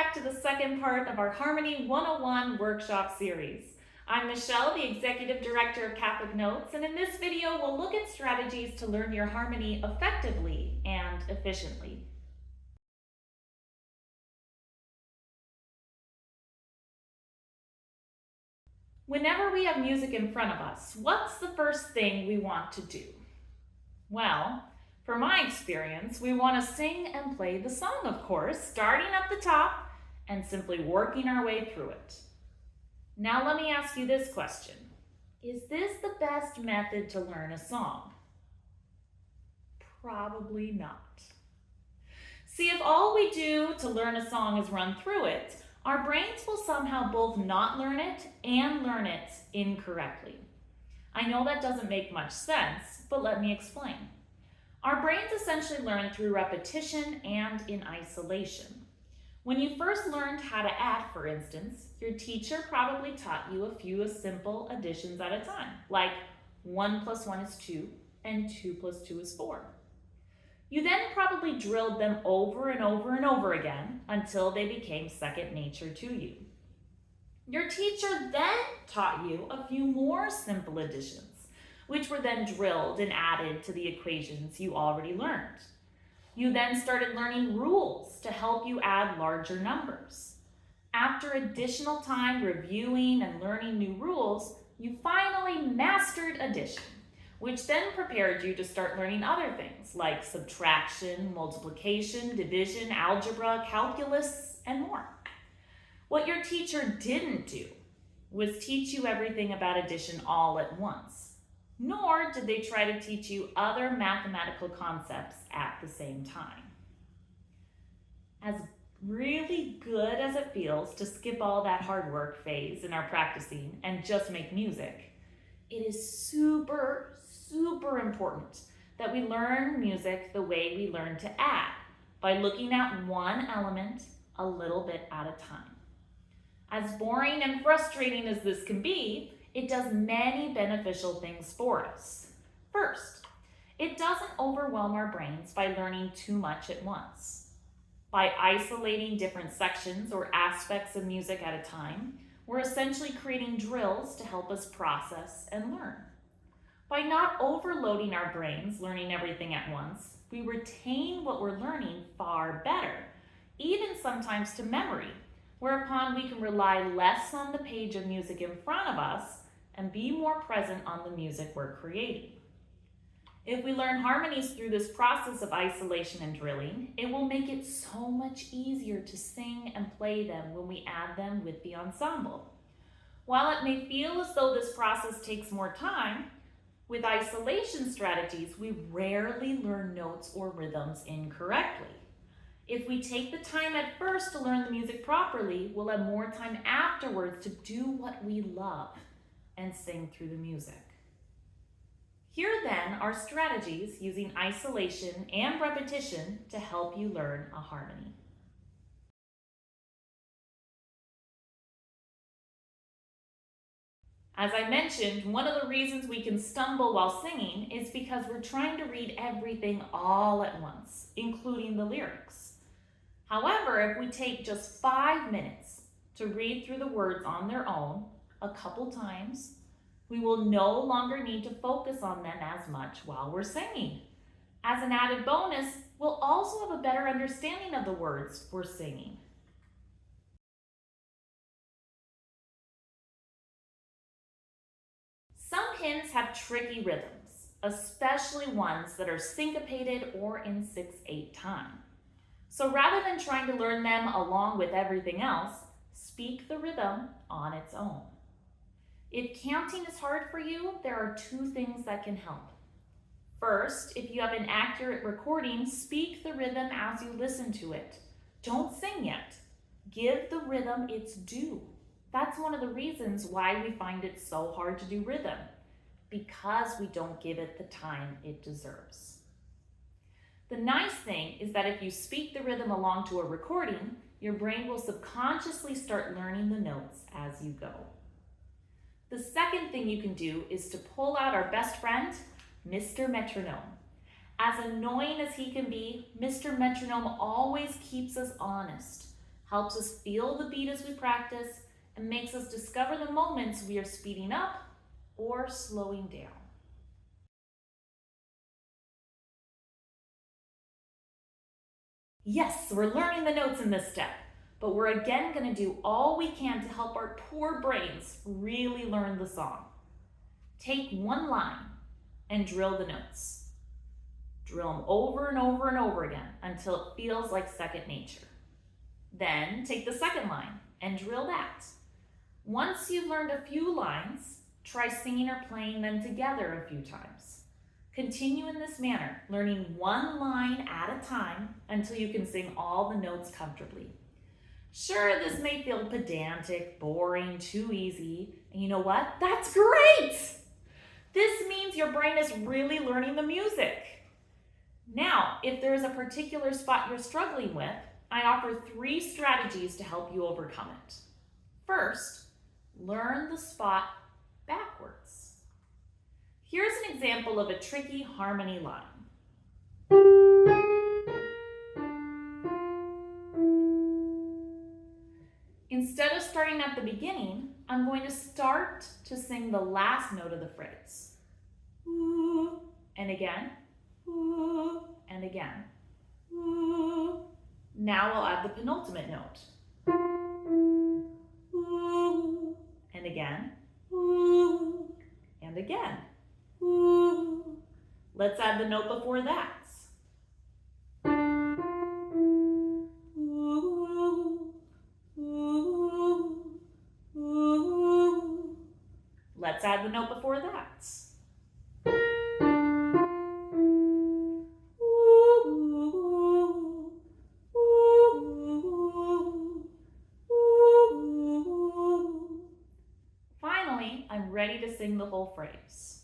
back to the second part of our Harmony 101 workshop series. I'm Michelle, the Executive Director of Catholic Notes, and in this video we'll look at strategies to learn your harmony effectively and efficiently. Whenever we have music in front of us, what's the first thing we want to do? Well, from my experience, we want to sing and play the song, of course, starting at the top and simply working our way through it. Now let me ask you this question. Is this the best method to learn a song? Probably not. See, if all we do to learn a song is run through it, our brains will somehow both not learn it and learn it incorrectly. I know that doesn't make much sense, but let me explain. Our brains essentially learn through repetition and in isolation. When you first learned how to add, for instance, your teacher probably taught you a few simple additions at a time, like 1 plus 1 is 2 and 2 plus 2 is 4. You then probably drilled them over and over and over again until they became second nature to you. Your teacher then taught you a few more simple additions, which were then drilled and added to the equations you already learned. You then started learning rules to help you add larger numbers. After additional time reviewing and learning new rules, you finally mastered addition, which then prepared you to start learning other things like subtraction, multiplication, division, algebra, calculus, and more. What your teacher didn't do was teach you everything about addition all at once, nor did they try to teach you other mathematical concepts at the same time. As really good as it feels to skip all that hard work phase in our practicing and just make music, it is super important that we learn music the way we learn to add, by looking at one element a little bit at a time. As boring and frustrating as this can be, it does many beneficial things for us. First, it doesn't overwhelm our brains by learning too much at once. By isolating different sections or aspects of music at a time, we're essentially creating drills to help us process and learn. By not overloading our brains learning everything at once, we retain what we're learning far better, even sometimes to memory, whereupon we can rely less on the page of music in front of us and be more present on the music we're creating. If we learn harmonies through this process of isolation and drilling, it will make it so much easier to sing and play them when we add them with the ensemble. While it may feel as though this process takes more time, with isolation strategies, we rarely learn notes or rhythms incorrectly. If we take the time at first to learn the music properly, we'll have more time afterwards to do what we love and sing through the music. Here then are strategies using isolation and repetition to help you learn a harmony. As I mentioned, one of the reasons we can stumble while singing is because we're trying to read everything all at once, including the lyrics. However, if we take just 5 minutes to read through the words on their own a couple times, we will no longer need to focus on them as much while we're singing. As an added bonus, we'll also have a better understanding of the words we're singing. Some hymns have tricky rhythms, especially ones that are syncopated or in 6/8 time. So rather than trying to learn them along with everything else, speak the rhythm on its own. If counting is hard for you, there are 2 things that can help. First, if you have an accurate recording, speak the rhythm as you listen to it. Don't sing yet. Give the rhythm its due. That's one of the reasons why we find it so hard to do rhythm, because we don't give it the time it deserves. The nice thing is that if you speak the rhythm along to a recording, your brain will subconsciously start learning the notes as you go. The second thing you can do is to pull out our best friend, Mr. Metronome. As annoying as he can be, Mr. Metronome always keeps us honest. helps us feel the beat as we practice, and makes us discover the moments we are speeding up or slowing down. Yes, we're learning the notes in this step, but we're again going to do all we can to help our poor brains really learn the song. Take one line and drill the notes. Drill them over and over and over again until it feels like second nature. Then take the second line and drill that. Once you've learned a few lines, try singing or playing them together a few times. Continue in this manner, learning one line at a time until you can sing all the notes comfortably. Sure, this may feel pedantic, boring, too easy, and you know what? That's great! This means your brain is really learning the music. Now, if there's a particular spot you're struggling with, I offer 3 strategies to help you overcome it. First, learn the spot backwards. Here's an example of a tricky harmony line. Instead of starting at the beginning, I'm going to start to sing the last note of the phrase. Ooh, and again, ooh, and again. Ooh. Now I'll add the penultimate note. Ooh, and again, ooh, and again. Ooh. Let's add the note before that. Ooh, ooh, ooh. Let's add the note before that. Finally, I'm ready to sing the whole phrase.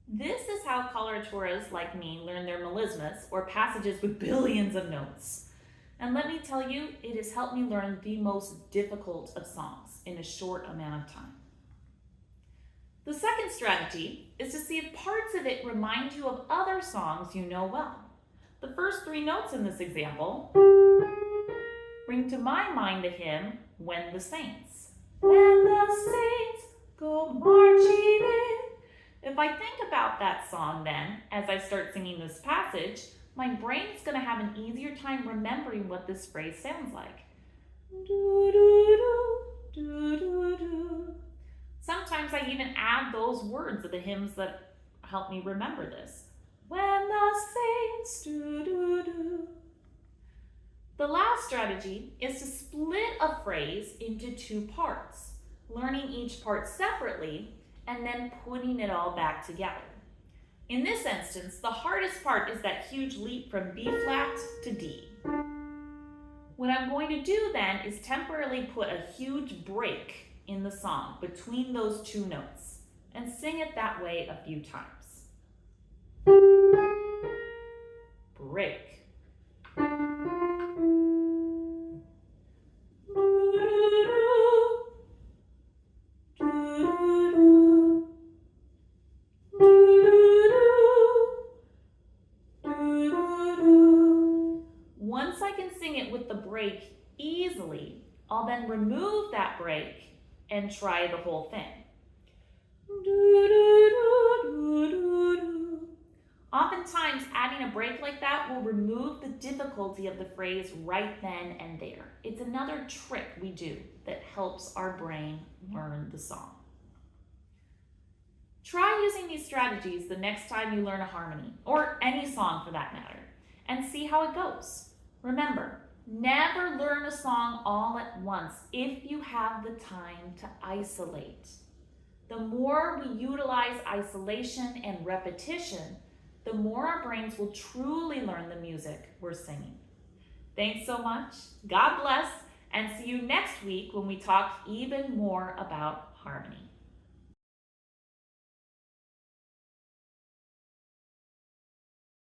This is how coloratura like me learn their melismas, or passages with billions of notes. And let me tell you, it has helped me learn the most difficult of songs in a short amount of time. The second strategy is to see if parts of it remind you of other songs you know well. The first 3 notes in this example bring to my mind a hymn, When the Saints. When the saints go marching in. If I think about that song then, as I start singing this passage, my brain's going to have an easier time remembering what this phrase sounds like. Do-do-do, do-do-do. Sometimes I even add those words of the hymns that help me remember this. When the saints do-do-do. The last strategy is to split a phrase into 2 parts, learning each part separately and then putting it all back together. In this instance, the hardest part is that huge leap from B flat to D. What I'm going to do then is temporarily put a huge break in the song between those 2 notes and sing it that way a few times. Break. Once I can sing it with the break easily, I'll then remove that break and try the whole thing. Oftentimes, adding a break like that will remove the difficulty of the phrase right then and there. It's another trick we do that helps our brain learn the song. Try using these strategies the next time you learn a harmony, or any song for that matter, and see how it goes. Remember, never learn a song all at once if you have the time to isolate. The more we utilize isolation and repetition, the more our brains will truly learn the music we're singing. Thanks so much, God bless, and see you next week when we talk even more about harmony.